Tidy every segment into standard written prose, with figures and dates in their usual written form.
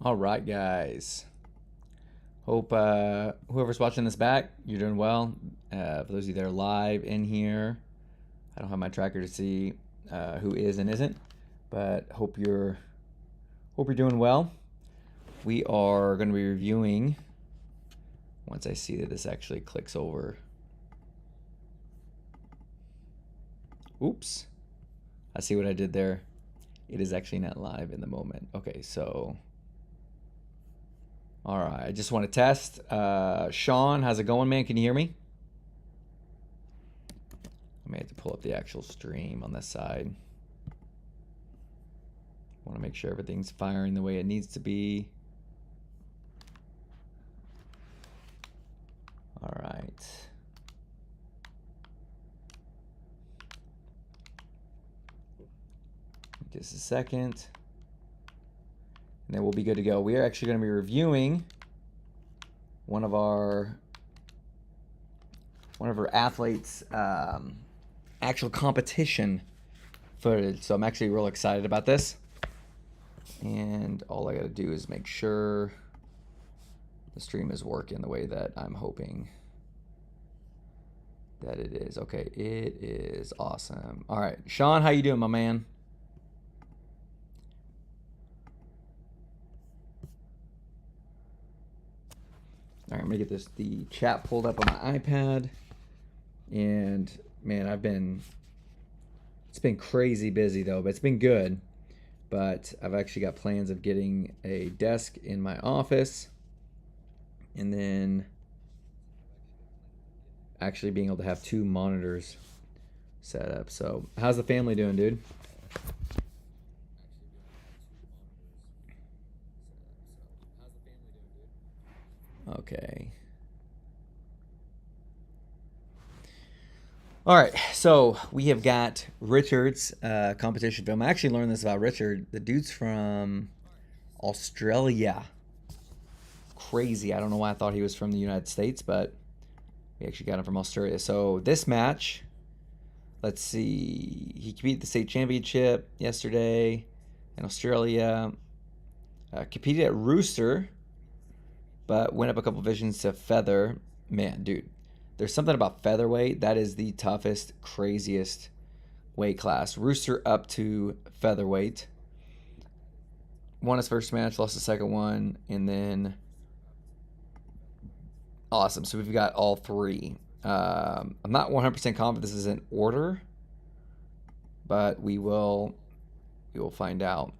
All right, guys. Hope whoever's watching this back, you're doing well. For those of you that are live in here, I don't have my tracker to see who is and isn't, but hope you're doing well. We are going to be reviewing. Once I see that this actually clicks over. Oops. I see what I did there. It is actually not live in the moment. Okay, so. All right, I just want to test. Sean, how's it going, man? Can you hear me? I may have to pull up the actual stream on this side. Want to make sure everything's firing the way it needs to be. All right. Just a second. And then we'll be good to go. We are actually going to be reviewing one of our athletes' actual competition footage. So I'm actually real excited about this. And all I got to do is make sure the stream is working the way that I'm hoping that it is. Okay, it is awesome. All right, Sean, how you doing, my man? All right, I'm gonna get the chat pulled up on my iPad, and man, it's been crazy busy though, but it's been good. But I've actually got plans of getting a desk in my office, and then actually being able to have 2 monitors set up. So, how's the family doing, dude? Okay. All right, so we have got Richard's competition film. I actually learned this about Richard. The dude's from Australia. Crazy. I don't know why I thought he was from the United States, but we actually got him from Australia. So this match, let's see. He competed at the state championship yesterday in Australia. Competed at Rooster, but went up a couple divisions to Feather. Man, dude, there's something about featherweight that is the toughest, craziest weight class. Rooster up to featherweight. Won his first match, lost the second one, and then awesome. So we've got all 3. I'm not 100% confident this is in order, but we will find out.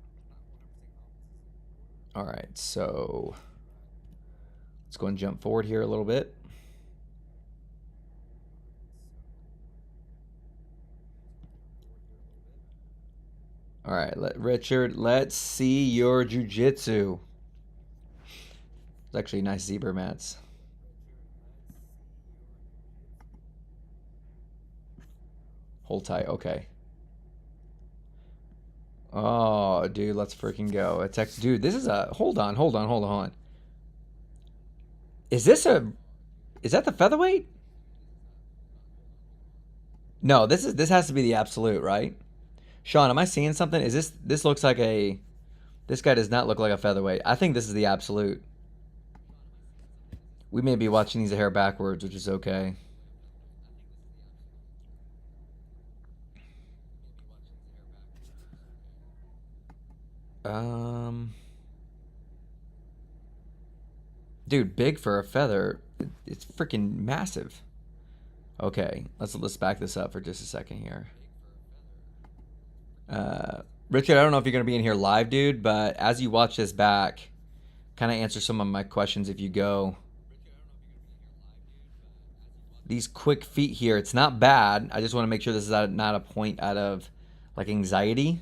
All right, so let's go and jump forward here a little bit. All right, Richard, let's see your Jiu Jitsu. It's actually nice zebra mats. Hold tight, okay. Oh, dude, let's freaking go. Dude, this is a, hold on. Is that the featherweight? No, this has to be the absolute, right? Sean, am I seeing something? This looks like this guy does not look like a featherweight. I think this is the absolute. We may be watching these hair backwards, which is okay. Dude, big for a feather. It's freaking massive. Okay, let's back this up for just a second here. Richard, I don't know if you're going to be in here live, dude, but as you watch this back, kind of answer some of my questions if you go. These quick feet here, it's not bad. I just want to make sure this is not a point out of like anxiety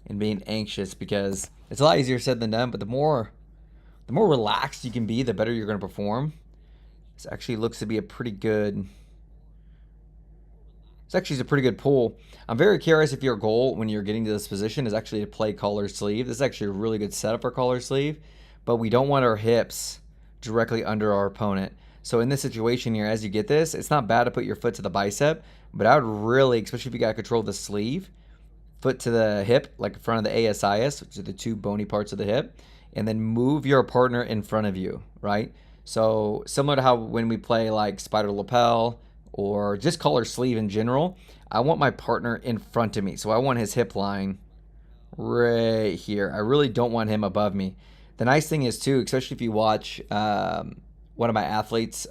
and being anxious, because it's a lot easier said than done, but the more relaxed you can be, the better you're going to perform. This actually looks to be a pretty good pull. I'm very curious if your goal when you're getting to this position is actually to play collar sleeve. This is actually a really good setup for collar sleeve, but we don't want our hips directly under our opponent. So in this situation here, as you get this, it's not bad to put your foot to the bicep, but I would really, especially if you got control of the sleeve, foot to the hip, like in front of the ASIS, which are the 2 bony parts of the hip, and then move your partner in front of you, right? So similar to how when we play like spider lapel or just collar sleeve in general, I want my partner in front of me. So I want his hip line right here. I really don't want him above me. The nice thing is too, especially if you watch one of my athletes,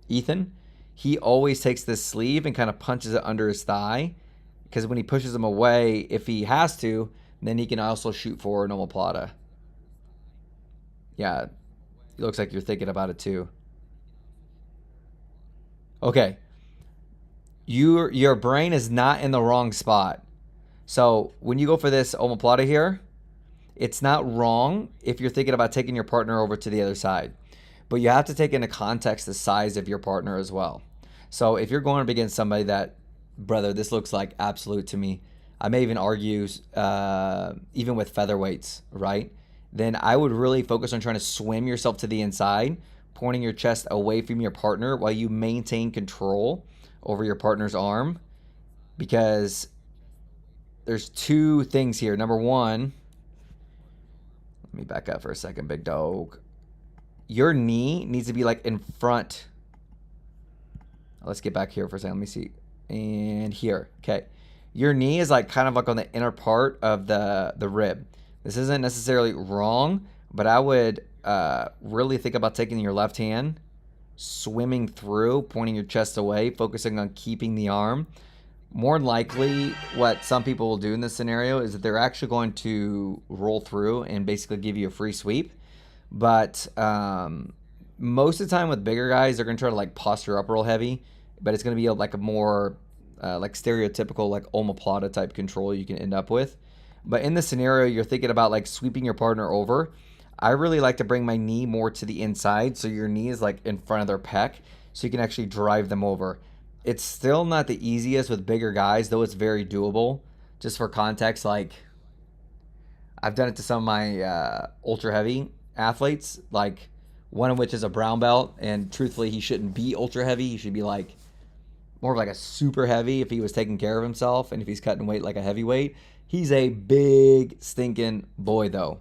Ethan, he always takes this sleeve and kind of punches it under his thigh, because when he pushes him away, if he has to, then he can also shoot for an omoplata. Yeah, it looks like you're thinking about it too. Okay, your brain is not in the wrong spot. So when you go for this omoplata here, it's not wrong if you're thinking about taking your partner over to the other side. But you have to take into context the size of your partner as well. So if you're going up against somebody that, brother, this looks like absolute to me, I may even argue, even with featherweights, right? Then I would really focus on trying to swim yourself to the inside, pointing your chest away from your partner while you maintain control over your partner's arm. Because there's two things here. Number one, let me back up for a second, big dog. Your knee needs to be like in front. Let's get back here for a second. Let me see. And here. Okay. Your knee is like kind of like on the inner part of the rib. This isn't necessarily wrong, but I would really think about taking your left hand, swimming through, pointing your chest away, focusing on keeping the arm. More than likely, what some people will do in this scenario is that they're actually going to roll through and basically give you a free sweep. But most of the time with bigger guys, they're going to try to like posture up real heavy, but it's going to be like a more like stereotypical like omoplata type control you can end up with. But in this scenario, you're thinking about like sweeping your partner over. I really like to bring my knee more to the inside, so your knee is like in front of their pec, so you can actually drive them over. It's still not the easiest with bigger guys, though it's very doable. Just for context, like I've done it to some of my ultra heavy athletes, like one of which is a brown belt, and truthfully, he shouldn't be ultra heavy. He should be like more of like a super heavy if he was taking care of himself, and if he's cutting weight like a heavyweight. He's a big stinking boy though.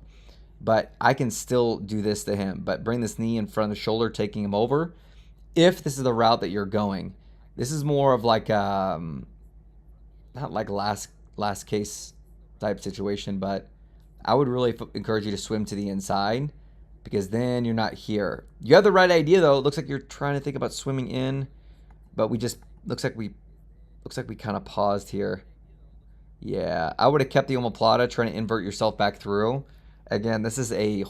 But I can still do this to him, but bring this knee in front of the shoulder, taking him over, if this is the route that you're going. This is more of like not like last case type situation, but I would really encourage you to swim to the inside, because then you're not here. You have the right idea though. It looks like you're trying to think about swimming in, but we just looks like we kind of paused here. Yeah, I would have kept the omoplata, trying to invert yourself back through. Again, this is a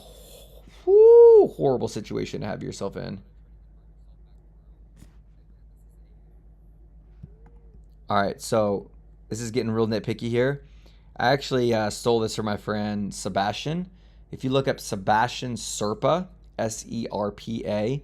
horrible situation to have yourself in. All right, so this is getting real nitpicky here. I actually stole this from my friend Sebastian. If you look up Sebastian Serpa, Serpa,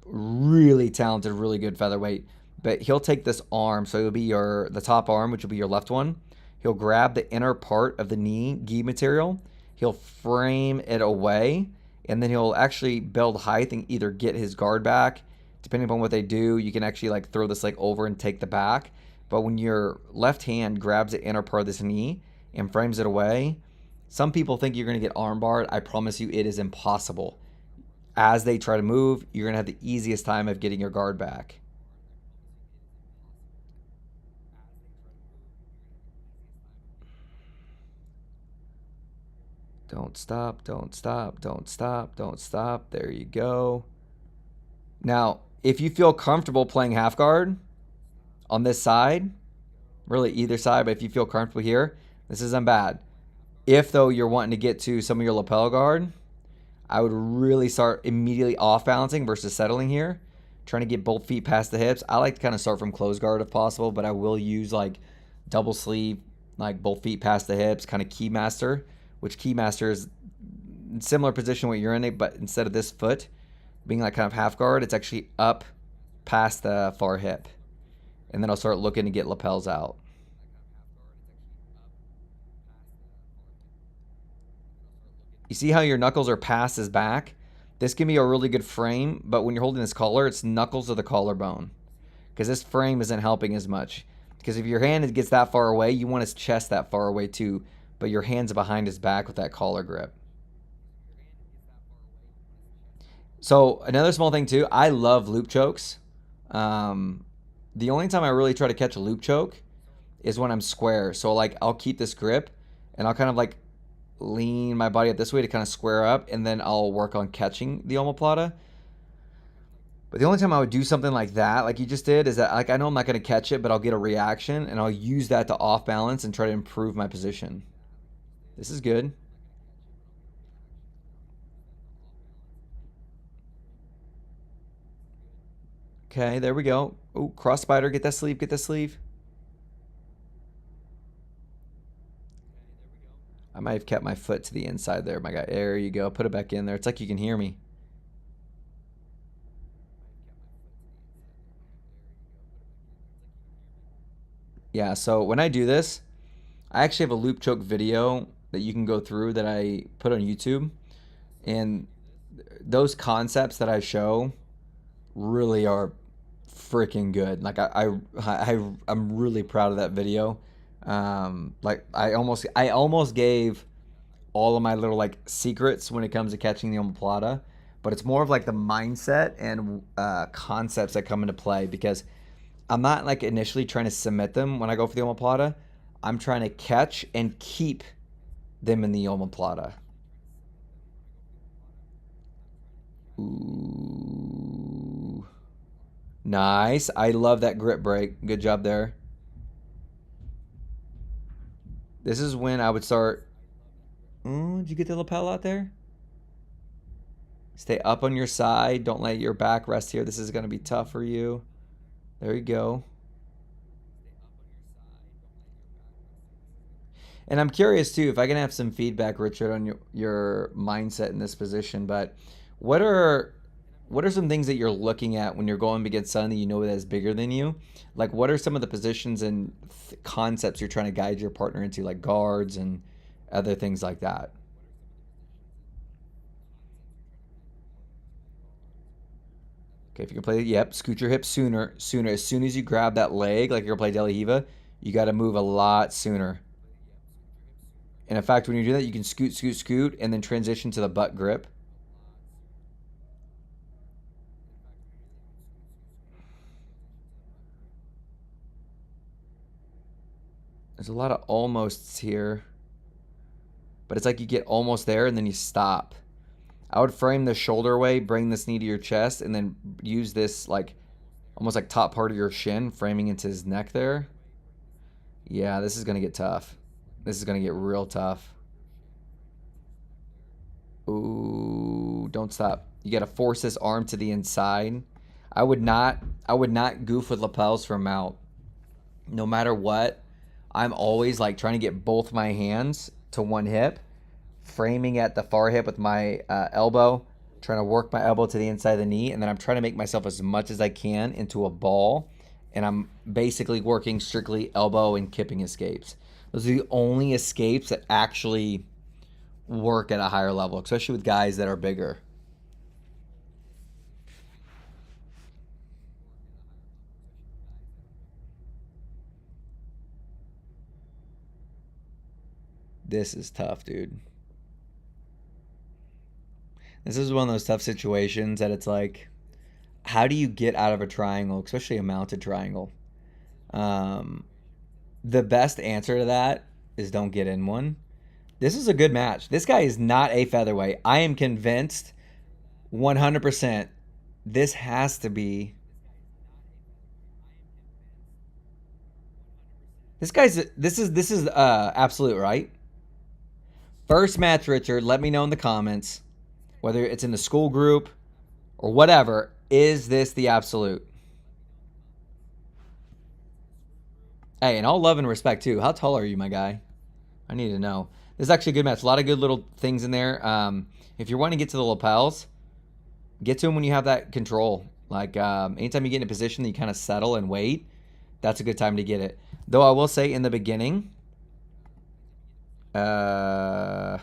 really talented, really good featherweight. But he'll take this arm, so it'll be the top arm, which will be your left one. He'll grab the inner part of the knee, gi material. He'll frame it away, and then he'll actually build height and either get his guard back. Depending upon what they do, you can actually like throw this like over and take the back. But when your left hand grabs the inner part of this knee and frames it away, some people think you're going to get armbarred. I promise you it is impossible. As they try to move, you're going to have the easiest time of getting your guard back. Don't stop, don't stop, don't stop, don't stop. There you go. Now, if you feel comfortable playing half guard on this side, really either side, but if you feel comfortable here, this isn't bad. If, though, you're wanting to get to some of your lapel guard, I would really start immediately off balancing versus settling here, trying to get both feet past the hips. I like to kind of start from closed guard if possible, but I will use like double sleeve, like both feet past the hips, kind of keymaster, which keymaster is similar position what you're in, but instead of this foot being like kind of half guard, it's actually up past the far hip. And then I'll start looking to get lapels out. You see how your knuckles are past his back? This can be a really good frame, but when you're holding this collar, it's knuckles of the collarbone, because this frame isn't helping as much. Because if your hand gets that far away, you want his chest that far away too, but your hand's behind his back with that collar grip. So another small thing too, I love loop chokes. Um, the only time I really try to catch a loop choke is when I'm square. So like I'll keep this grip and I'll kind of like lean my body up this way to kind of square up, and then I'll work on catching the omoplata. But the only time I would do something like that, like you just did, is that like I know I'm not going to catch it, but I'll get a reaction and I'll use that to off balance and try to improve my position. This is good. Okay, there we go. Oh, cross spider, get that sleeve, get that sleeve. I might have kept my foot to the inside there, my guy. There you go. Put it back in there. It's like you can hear me. Yeah, so when I do this, I actually have a loop choke video that you can go through that I put on YouTube. And those concepts that I show really are freaking good. Like I'm really proud of that video. Like I almost gave all of my little like secrets when it comes to catching the omoplata, but it's more of like the mindset and concepts that come into play because I'm not like initially trying to submit them when I go for the omoplata. I'm trying to catch and keep them in the omoplata. Ooh. Nice. I love that grip break. Good job there. This is when I would start. Oh, did you get the lapel out there? Stay up on your side. Don't let your back rest here. This is going to be tough for you. There you go. And I'm curious too if I can have some feedback, Richard, on your mindset in this position. But what are what are some things that you're looking at when you're going against someone that you know that is bigger than you? Like, what are some of the positions and concepts you're trying to guide your partner into, like guards and other things like that? Okay, if you can play, yep, scoot your hips sooner. As soon as you grab that leg, like you're gonna play Deli Hiva, you got to move a lot sooner. And in fact, when you do that, you can scoot, and then transition to the butt grip. There's a lot of almosts here, but it's like you get almost there and then you stop. I would frame the shoulder away, bring this knee to your chest, and then use this like almost like top part of your shin, framing into his neck there. Yeah, this is gonna get tough. This is gonna get real tough. Ooh, don't stop. You gotta force this arm to the inside. I would not I would not goof with lapels from out. No matter what, I'm always like trying to get both my hands to one hip, framing at the far hip with my elbow, trying to work my elbow to the inside of the knee, and then I'm trying to make myself as much as I can into a ball, and I'm basically working strictly elbow and kipping escapes. Those are the only escapes that actually work at a higher level, especially with guys that are bigger. This is tough, dude. This is one of those tough situations that it's like, how do you get out of a triangle, especially a mounted triangle? Um, the best answer to that is don't get in one. This is a good match. This guy is not a featherweight. I am convinced 100% this has to be. This is absolute, right? First match, Richard. Let me know in the comments whether it's in the school group or whatever. Is this the absolute? Hey, and all love and respect too. How tall are you, my guy? I need to know. This is actually a good match. A lot of good little things in there. If you're wanting to get to the lapels, get to them when you have that control. Like anytime you get in a position that you kind of settle and wait, that's a good time to get it. Though I will say in the beginning, uh,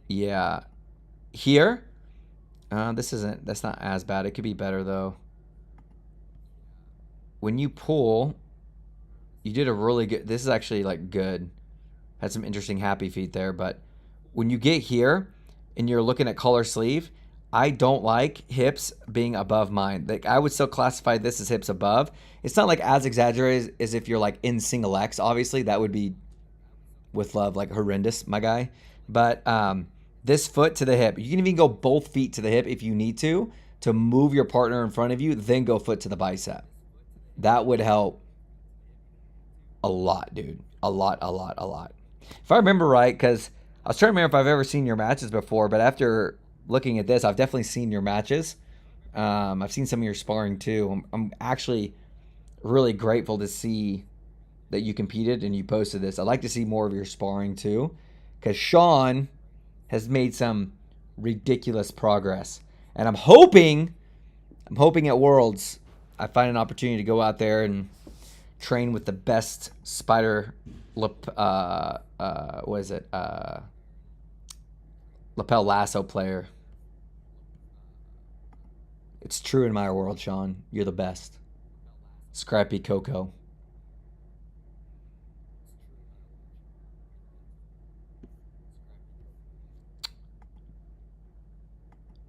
yeah, here, that's not as bad. It could be better though. When you pull, you did a really good, this is actually like good. Had some interesting happy feet there, but when you get here, and you're looking at collar sleeve, I don't like hips being above mine. Like I would still classify this as hips above. It's not like as exaggerated as if you're like in single X. Obviously, that would be with love like horrendous, my guy. But this foot to the hip, you can even go both feet to the hip if you need to move your partner in front of you, then go foot to the bicep. That would help a lot, dude. A lot, a lot, a lot. If I remember right, because I was trying to remember if I've ever seen your matches before, but after looking at this, I've definitely seen your matches. I've seen some of your sparring too. I'm actually really grateful to see that you competed and you posted this. I'd like to see more of your sparring too, because Sean has made some ridiculous progress. And I'm hoping at Worlds I find an opportunity to go out there and train with the best spider lapel lasso player. It's true in my world, Sean. You're the best. Scrappy Coco.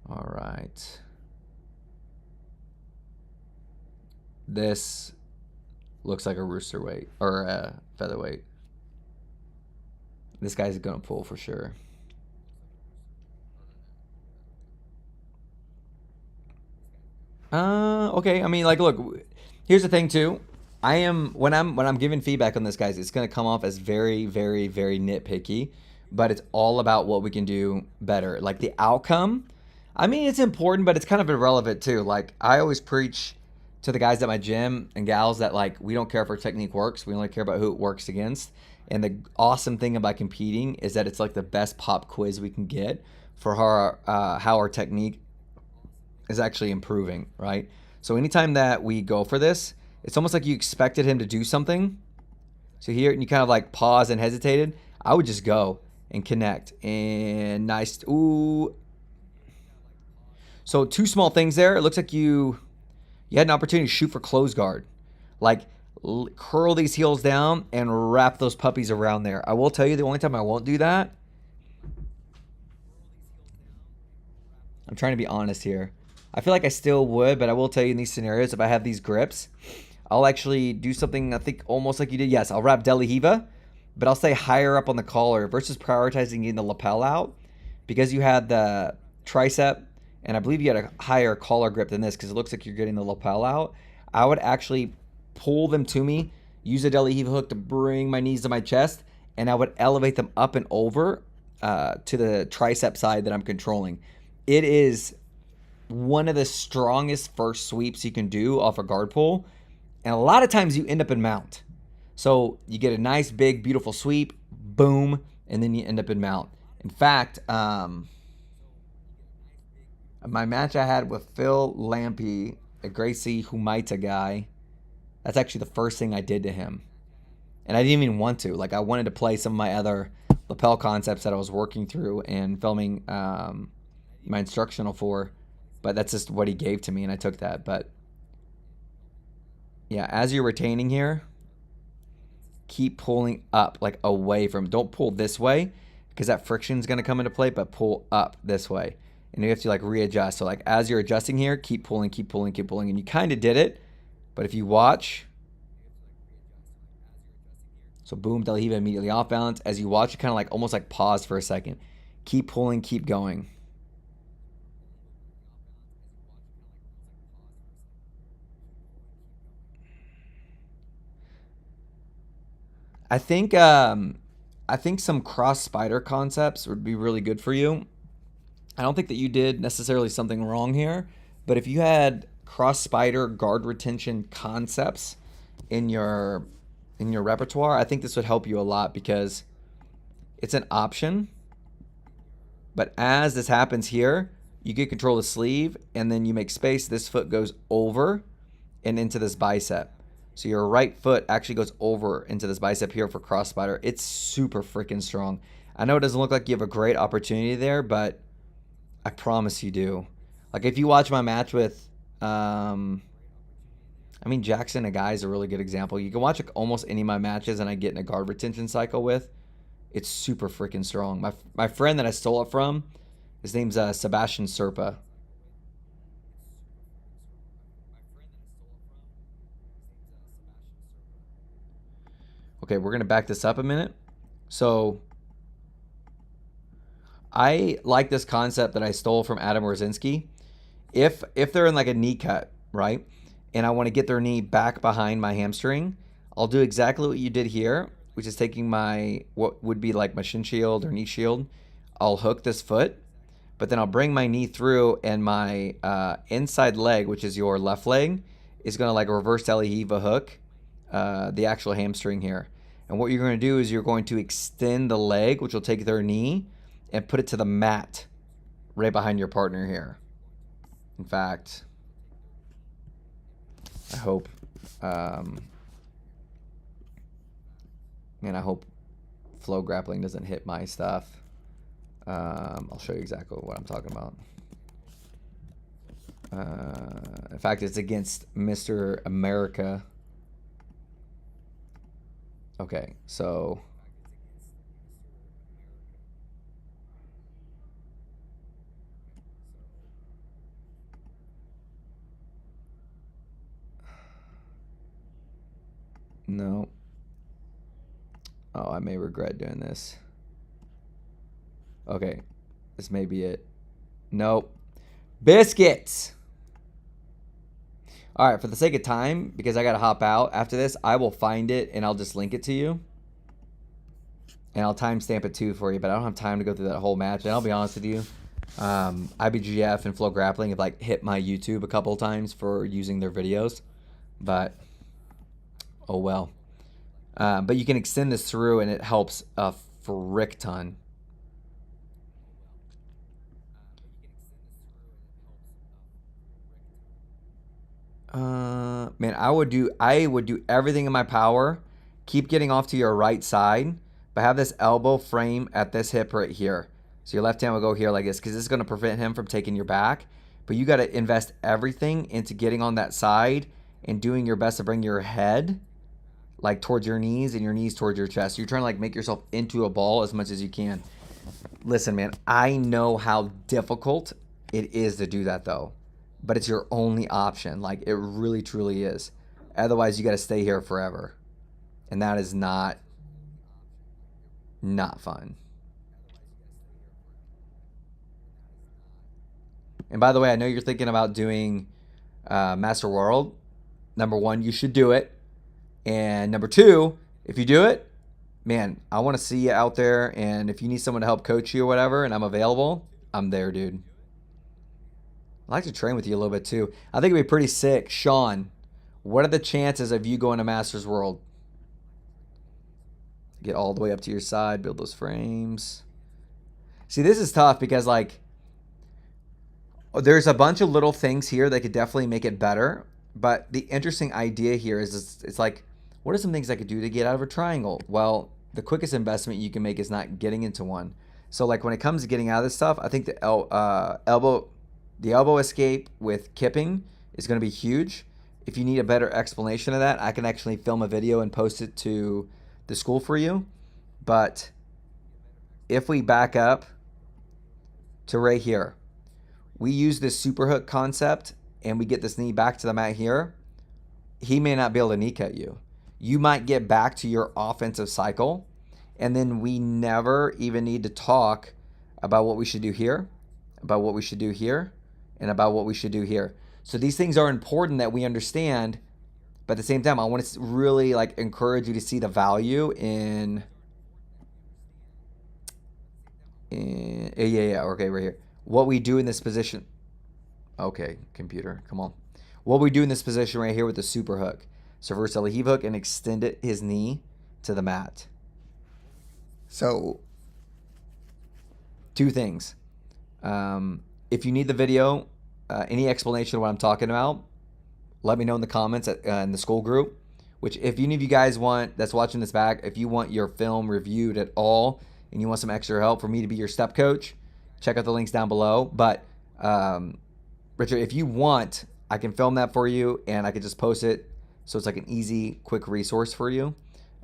All right. This looks like a rooster weight or a featherweight. This guy's gonna pull for sure. Okay. I mean, like, look. Here's the thing, too. I am when I'm giving feedback on this, guys. It's gonna come off as very, very, very nitpicky, but it's all about what we can do better. Like the outcome. I mean, it's important, but it's kind of irrelevant too. Like I always preach to the guys at my gym and gals that like we don't care if our technique works. We only care about who it works against. And the awesome thing about competing is that it's like the best pop quiz we can get for how our technique is actually improving, right? So anytime that we go for this, it's almost like you expected him to do something. So here, you kind of like pause and hesitated. I would just go and connect. And nice. Ooh. So two small things there. It looks like you had an opportunity to shoot for close guard. Like curl these heels down and wrap those puppies around there. I will tell you the only time I won't do that. I'm trying to be honest here. I feel like I still would, but I will tell you in these scenarios, if I have these grips, I'll actually do something, I think, almost like you did. Yes, I'll wrap De La Hiva, but I'll stay higher up on the collar versus prioritizing getting the lapel out because you had the tricep, and I believe you had a higher collar grip than this because it looks like you're getting the lapel out. I would actually pull them to me, use a De La Hiva hook to bring my knees to my chest, and I would elevate them up and over to the tricep side that I'm controlling. It is one of the strongest first sweeps you can do off a guard pull. And a lot of times you end up in mount. So you get a nice, big, beautiful sweep, boom, and then you end up in mount. In fact, my match I had with Phil Lampe, a Gracie Humaita guy, that's actually the first thing I did to him. And I didn't even want to. Like, I wanted to play some of my other lapel concepts that I was working through and filming my instructional for. But that's just what he gave to me, and I took that. But yeah, as you're retaining here, keep pulling up, like away from. Don't pull this way because that friction is going to come into play, but pull up this way. And you have to like readjust. So like as you're adjusting here, keep pulling, keep pulling, keep pulling. And you kind of did it. But if you watch, so boom, De La Hiva immediately off balance. As you watch, you kind of like almost like pause for a second. Keep pulling, keep going. I think some cross spider concepts would be really good for you. I don't think that you did necessarily something wrong here, but if you had cross spider guard retention concepts in your repertoire, I think this would help you a lot because it's an option. But as this happens here, you get control of the sleeve and then you make space. This foot goes over and into this bicep. So your right foot actually goes over into this bicep here for cross spider. It's super freaking strong. I know it doesn't look like you have a great opportunity there, but I promise you do. Like if you watch my match with, Jackson, a guy is a really good example. You can watch like almost any of my matches and I get in a guard retention cycle with. It's super freaking strong. My friend that I stole it from His name's Sebastian Serpa. Okay, we're gonna back this up a minute. So I like this concept that I stole from Adam Rosinski. If they're in like a knee cut, right, and I want to get their knee back behind my hamstring, I'll do exactly what you did here, which is taking my what would be like my shin shield or knee shield. I'll hook this foot, but then I'll bring my knee through, and my inside leg, which is your left leg, is gonna like reverse Telehiva hook the actual hamstring here. And what you're going to do is you're going to extend the leg, which will take their knee, and put it to the mat right behind your partner here. In fact, I hope, man, I hope flow grappling doesn't hit my stuff. I'll show you exactly what I'm talking about. In fact, it's against Mr. America. Okay, so no. Oh, I may regret doing this. Okay, this may be it. Nope. Biscuits! All right, for the sake of time, because I got to hop out after this, I will find it and I'll just link it to you. And I'll timestamp it too for you, but I don't have time to go through that whole match. And I'll be honest with you, IBGF and Flow Grappling have like hit my YouTube a couple of times for using their videos. But, oh well. But you can extend this through and it helps a frick ton. Man, I would do everything in my power. Keep getting off to your right side, but have this elbow frame at this hip right here. So your left hand will go here like this, because this is going to prevent him from taking your back. But you got to invest everything into getting on that side and doing your best to bring your head like towards your knees and your knees towards your chest. So you're trying to like make yourself into a ball as much as you can. Listen, man, I know how difficult it is to do that though, but it's your only option. Like it really truly is. Otherwise you got to stay here forever. And that is not fun. And by the way, I know you're thinking about doing Master World. Number one, you should do it. And number two, if you do it, man, I want to see you out there. And if you need someone to help coach you or whatever, and I'm available, I'm there, dude. I'd like to train with you a little bit too. I think it'd be pretty sick. Sean, what are the chances of you going to Masters World? Get all the way up to your side, build those frames. See, this is tough because like there's a bunch of little things here that could definitely make it better. But the interesting idea here is it's like, what are some things I could do to get out of a triangle? Well, the quickest investment you can make is not getting into one. So like when it comes to getting out of this stuff, I think the elbow escape with kipping is going to be huge. If you need a better explanation of that, I can actually film a video and post it to the school for you. But if we back up to right here, we use this super hook concept and we get this knee back to the mat here, he may not be able to knee cut you. You might get back to your offensive cycle, and then we never even need to talk about what we should do here, about what we should do here, and about what we should do here. So these things are important that we understand, but at the same time, I want to really like encourage you to see the value in okay, right here. What we do in this position. Okay, computer, come on. What we do in this position right here with the super hook. So reverse heave hook and extend it his knee to the mat. So two things. If you need the video, any explanation of what I'm talking about, let me know in the comments in the school group. Which if any of you guys want, that's watching this back, if you want your film reviewed at all and you want some extra help for me to be your step coach, check out the links down below. But Richard, if you want, I can film that for you and I can just post it so it's like an easy, quick resource for you.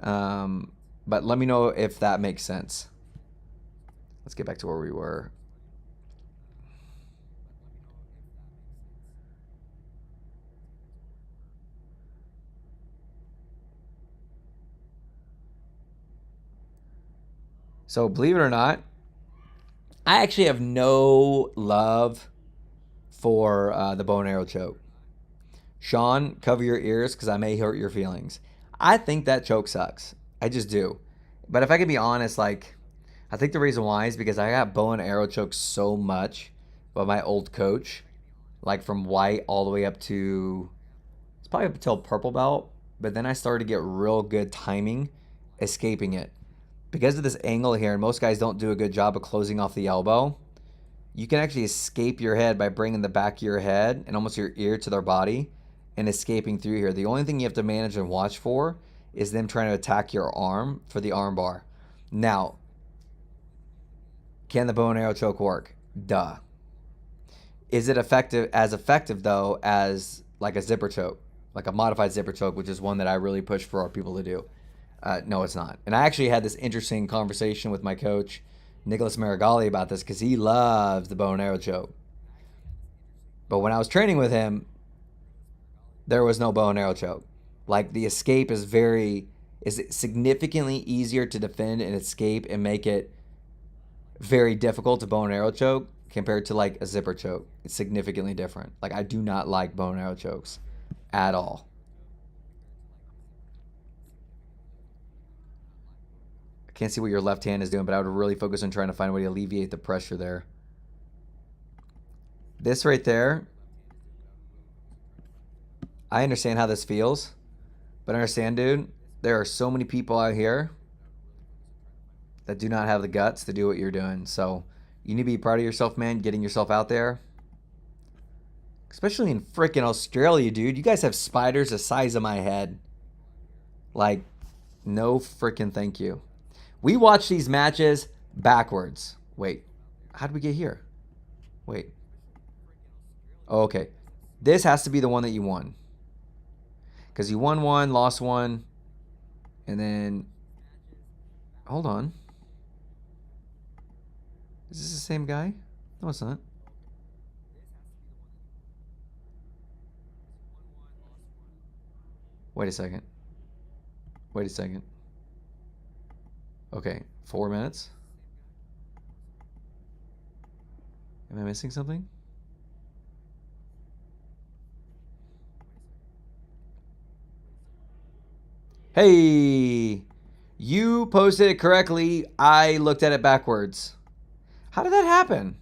But let me know if that makes sense. Let's get back to where we were. So believe it or not, I actually have no love for the bow and arrow choke. Sean, cover your ears because I may hurt your feelings. I think that choke sucks. I just do. But if I can be honest, like, I think the reason why is because I got bow and arrow choked so much by my old coach, like from white all the way up to, it's probably up until purple belt. But then I started to get real good timing escaping it. Because of this angle here, and most guys don't do a good job of closing off the elbow, you can actually escape your head by bringing the back of your head and almost your ear to their body and escaping through here. The only thing you have to manage and watch for is them trying to attack your arm for the arm bar. Now, can the bow and arrow choke work? Duh. Is it effective though as like a zipper choke, like a modified zipper choke, which is one that I really push for our people to do? No, it's not. And I actually had this interesting conversation with my coach, Nicholas Marigali, about this because he loves the bow and arrow choke. But when I was training with him, there was no bow and arrow choke. Like the escape is significantly easier to defend and escape and make it very difficult to bow and arrow choke compared to like a zipper choke. It's significantly different. Like I do not like bow and arrow chokes at all. I can't see what your left hand is doing, but I would really focus on trying to find a way to alleviate the pressure there. This right there, I understand how this feels, but understand, dude, there are so many people out here that do not have the guts to do what you're doing. So you need to be proud of yourself, man, getting yourself out there. Especially in freaking Australia, dude. You guys have spiders the size of my head. Like, no freaking thank you. We watch these matches backwards. Wait, how did we get here? Wait. Oh, okay. This has to be the one that you won. Because you won one, lost one, and then... Hold on. Is this the same guy? No, it's not. Wait a second. Wait a second. Okay, 4 minutes. Am I missing something? Hey, you posted it correctly. I looked at it backwards. How did that happen?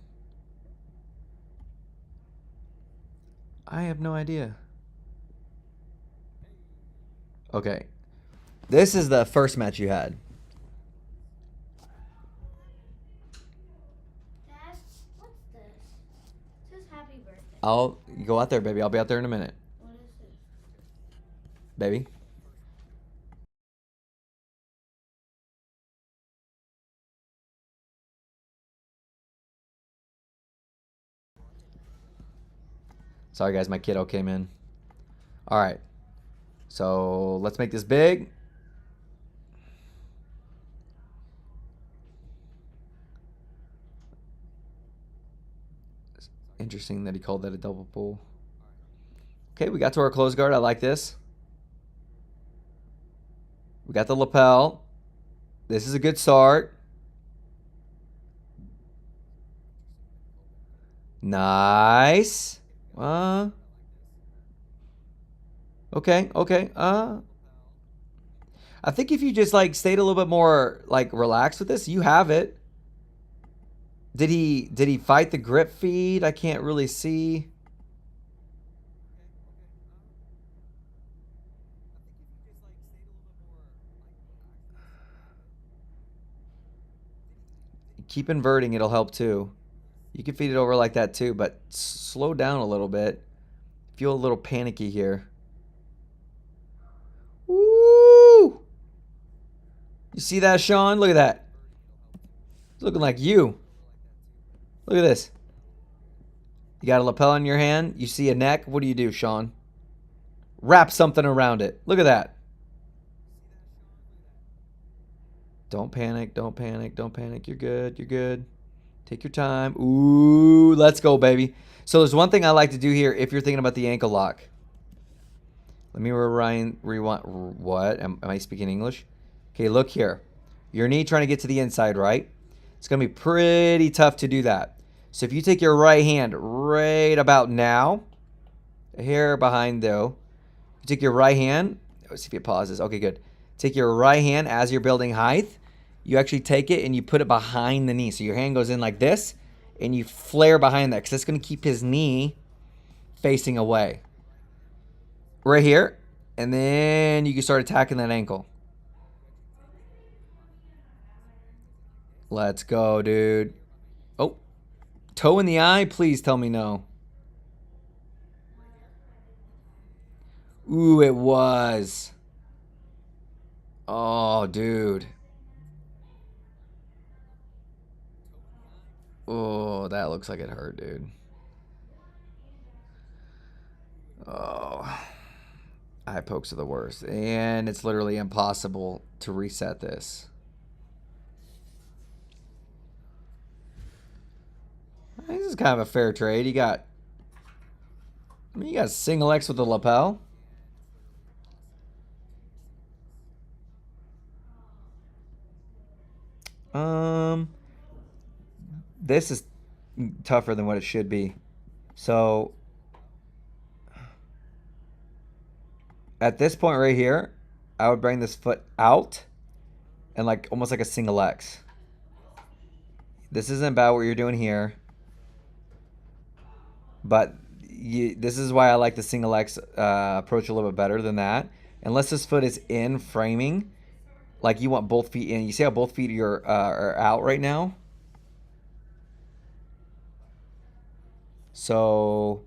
I have no idea. Okay. This is the first match you had. Dad, what's this? It says happy birthday. I'll go out there, baby. I'll be out there in a minute. What is it? Baby. Sorry, guys. My kiddo came in. All right. So let's make this big. It's interesting that he called that a double pull. Okay, we got to our close guard. I like this. We got the lapel. This is a good start. Nice. Okay. I think if you just like stayed a little bit more like relaxed with this, you have it. Did he fight the grip feed? I can't really see. Keep inverting, it'll help too. You can feed it over like that too, but slow down a little bit. Feel a little panicky here. Woo! You see that, Sean? Look at that. It's looking like you. Look at this. You got a lapel in your hand. You see a neck. What do, Sean? Wrap something around it. Look at that. Don't panic. Don't panic. Don't panic. You're good. You're good. Take your time. Ooh, let's go, baby. So there's one thing I like to do here if you're thinking about the ankle lock. Let me rewind. What? Am I speaking English? Okay, look here. Your knee trying to get to the inside, right? It's going to be pretty tough to do that. So if you take your right hand right about now, here behind though, you take your right hand. Let's see if it pauses. Okay, good. Take your right hand as you're building height. You actually take it and you put it behind the knee. So your hand goes in like this and you flare behind that because that's going to keep his knee facing away. Right here. And then you can start attacking that ankle. Let's go, dude. Oh, toe in the eye? Please tell me no. Ooh, it was. Oh, dude. Oh, that looks like it hurt, dude. Oh. Eye pokes are the worst. And it's literally impossible to reset this. This is kind of a fair trade. You got single X with the lapel. This is tougher than what it should be. So at this point right here, I would bring this foot out and like almost like a single X. This isn't about what you're doing here, but this is why I like the single X approach a little bit better than that. Unless this foot is in framing, like you want both feet in. You see how both feet are out right now? So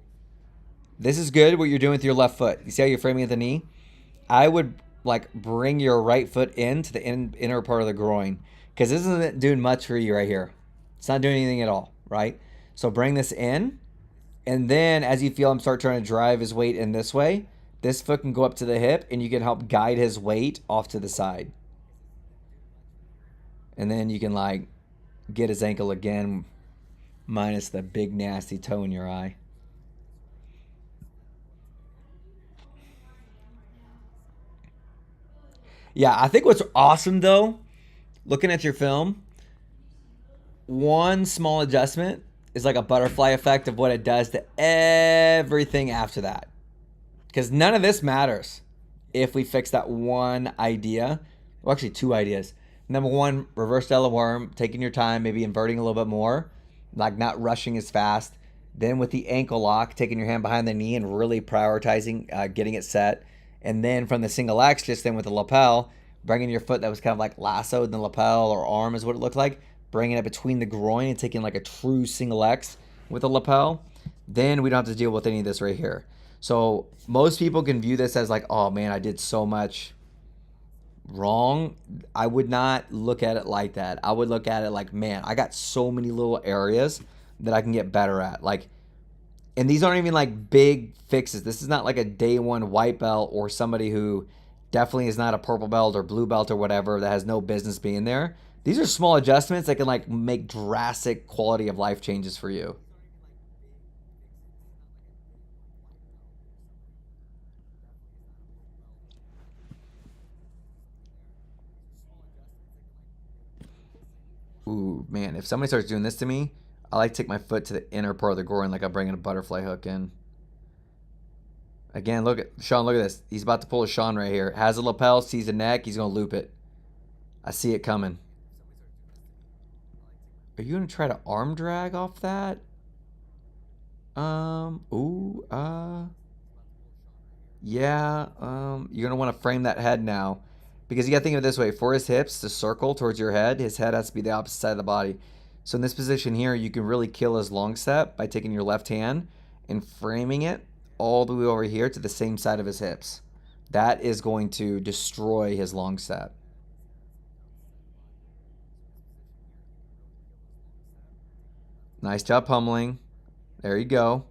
this is good what you're doing with your left foot. You see how you're framing at the knee? I would like bring your right foot into the inner part of the groin because this isn't doing much for you right here. It's not doing anything at all, right? So bring this in, and then as you feel him start trying to drive his weight in this way, this foot can go up to the hip and you can help guide his weight off to the side. And then you can like get his ankle again minus the big nasty toe in your eye. Yeah, I think what's awesome though, looking at your film, one small adjustment is like a butterfly effect of what it does to everything after that. Because none of this matters if we fix that one idea. Well, actually, two ideas. Number one, reverse Della worm, taking your time, maybe inverting a little bit more, like not rushing as fast. Then with the ankle lock, taking your hand behind the knee and really prioritizing getting it set. And then from the single X, just then with the lapel, bringing your foot that was kind of like lassoed in the lapel or arm is what it looked like, bringing it between the groin and taking like a true single X with the lapel. Then we don't have to deal with any of this right here. So most people can view this as like, oh man, I did so much wrong. I would not look at it like that. I would look at it like, man, I got so many little areas that I can get better at. Like, and these aren't even like big fixes. This is not like a day one white belt or somebody who definitely is not a purple belt or blue belt or whatever that has no business being there. These are small adjustments that can like make drastic quality of life changes for you. Ooh, man, if somebody starts doing this to me, I like to take my foot to the inner part of the groin like I'm bringing a butterfly hook in. Again, look at Sean, look at this. He's about to pull a Sean right here. Has a lapel, sees a neck, he's going to loop it. I see it coming. Are you going to try to arm drag off that? Yeah, you're going to want to frame that head now. Because you got to think of it this way. For his hips to circle towards your head, his head has to be the opposite side of the body. So in this position here, you can really kill his long step by taking your left hand and framing it all the way over here to the same side of his hips. That is going to destroy his long step. Nice job pummeling. There you go.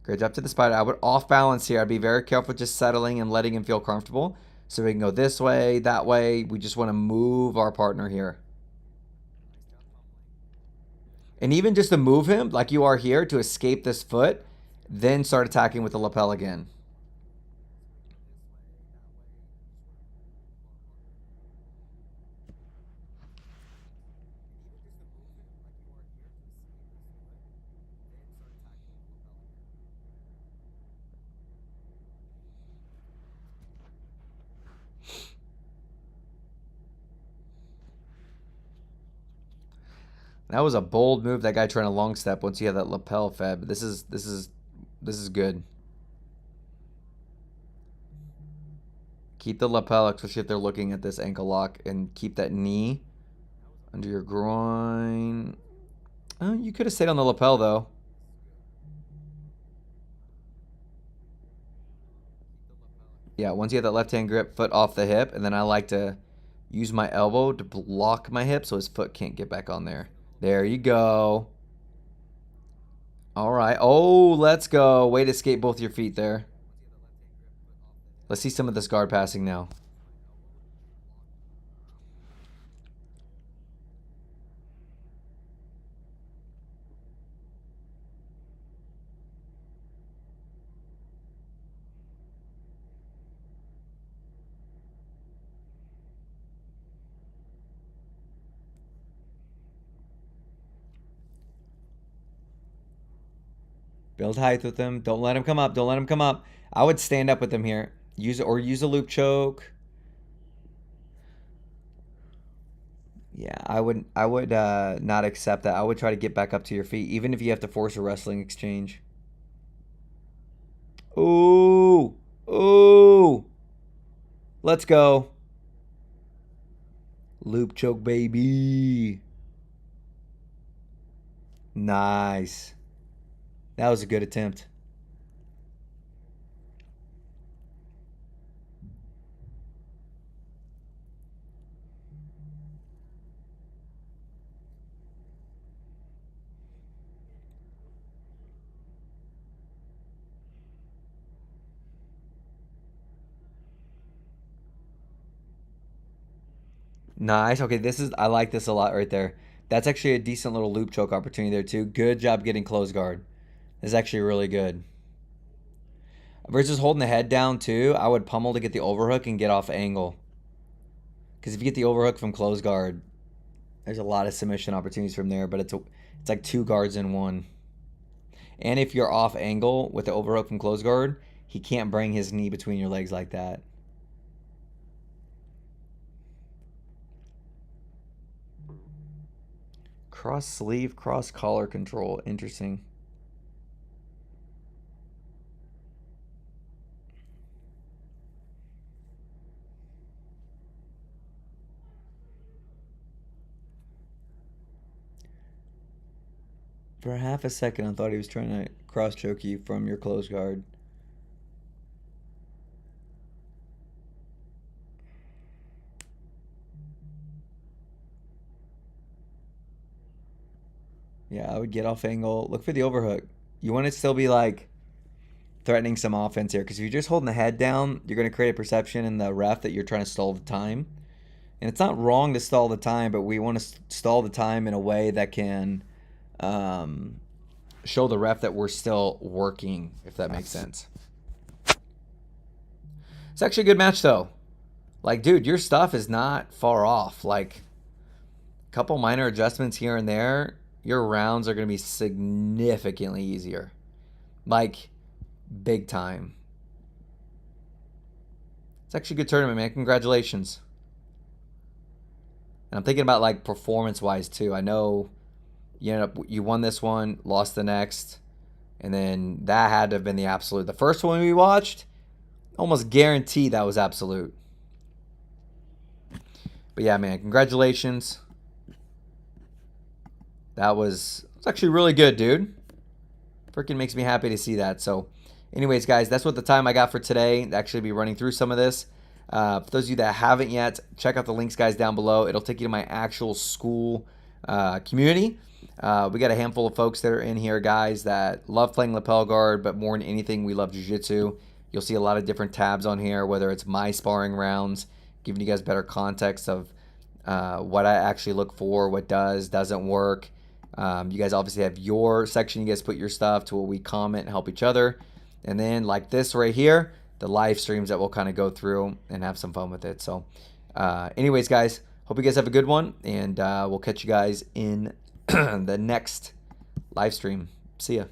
Great job to the spider. I would off balance here. I'd be very careful just settling and letting him feel comfortable. So we can go this way, that way. We just want to move our partner here. And even just to move him, like you are here, to escape this foot, then start attacking with the lapel again. That was a bold move. That guy trying to long step once you have that lapel fed. But this is good. Keep the lapel, especially if they're looking at this ankle lock, and keep that knee under your groin. Oh, you could have stayed on the lapel though. Yeah, once you have that left hand grip, foot off the hip, and then I like to use my elbow to block my hip so his foot can't get back on there. There you go. All right. Oh, let's go. Way to escape both your feet there. Let's see some of this guard passing now. Build height with him. Don't let him come up. Don't let him come up. I would stand up with him here. Use a loop choke. Yeah, I would not accept that. I would try to get back up to your feet, even if you have to force a wrestling exchange. Ooh. Ooh. Let's go. Loop choke, baby. Nice. That was a good attempt. Nice. Okay, I like this a lot right there. That's actually a decent little loop choke opportunity there too. Good job getting close guard. This is actually really good. Versus holding the head down too, I would pummel to get the overhook and get off angle. Because if you get the overhook from close guard, there's a lot of submission opportunities from there, but it's like two guards in one. And if you're off angle with the overhook from close guard, he can't bring his knee between your legs like that. Cross sleeve, cross collar control. Interesting. For half a second, I thought he was trying to cross choke you from your close guard. Yeah, I would get off angle. Look for the overhook. You want to still be like threatening some offense here, because if you're just holding the head down, you're going to create a perception in the ref that you're trying to stall the time. And it's not wrong to stall the time, but we want to stall the time in a way that can show the ref that we're still working, if that makes sense. It's actually a good match, though. Like, dude, your stuff is not far off. Like, a couple minor adjustments here and there, your rounds are going to be significantly easier. Like, big time. It's actually a good tournament, man. Congratulations. And I'm thinking about, like, performance-wise, too. I know you won this one, lost the next, and then that had to have been the absolute. The first one we watched, almost guaranteed that was absolute. But yeah, man, congratulations. That was actually really good, dude. Freaking makes me happy to see that. So, anyways, guys, that's what the time I got for today. Actually, be running through some of this. For those of you that haven't yet, check out the links, guys, down below. It'll take you to my actual school community. We got a handful of folks that are in here, guys, that love playing lapel guard, but more than anything, we love Jiu Jitsu. You'll see a lot of different tabs on here, whether it's my sparring rounds, giving you guys better context of what I actually look for, what doesn't work. You guys obviously have your section. You guys put your stuff to where we comment and help each other. And then like this right here, the live streams that we'll kind of go through and have some fun with it. So anyways, guys, hope you guys have a good one. And we'll catch you guys in the next live stream. See ya.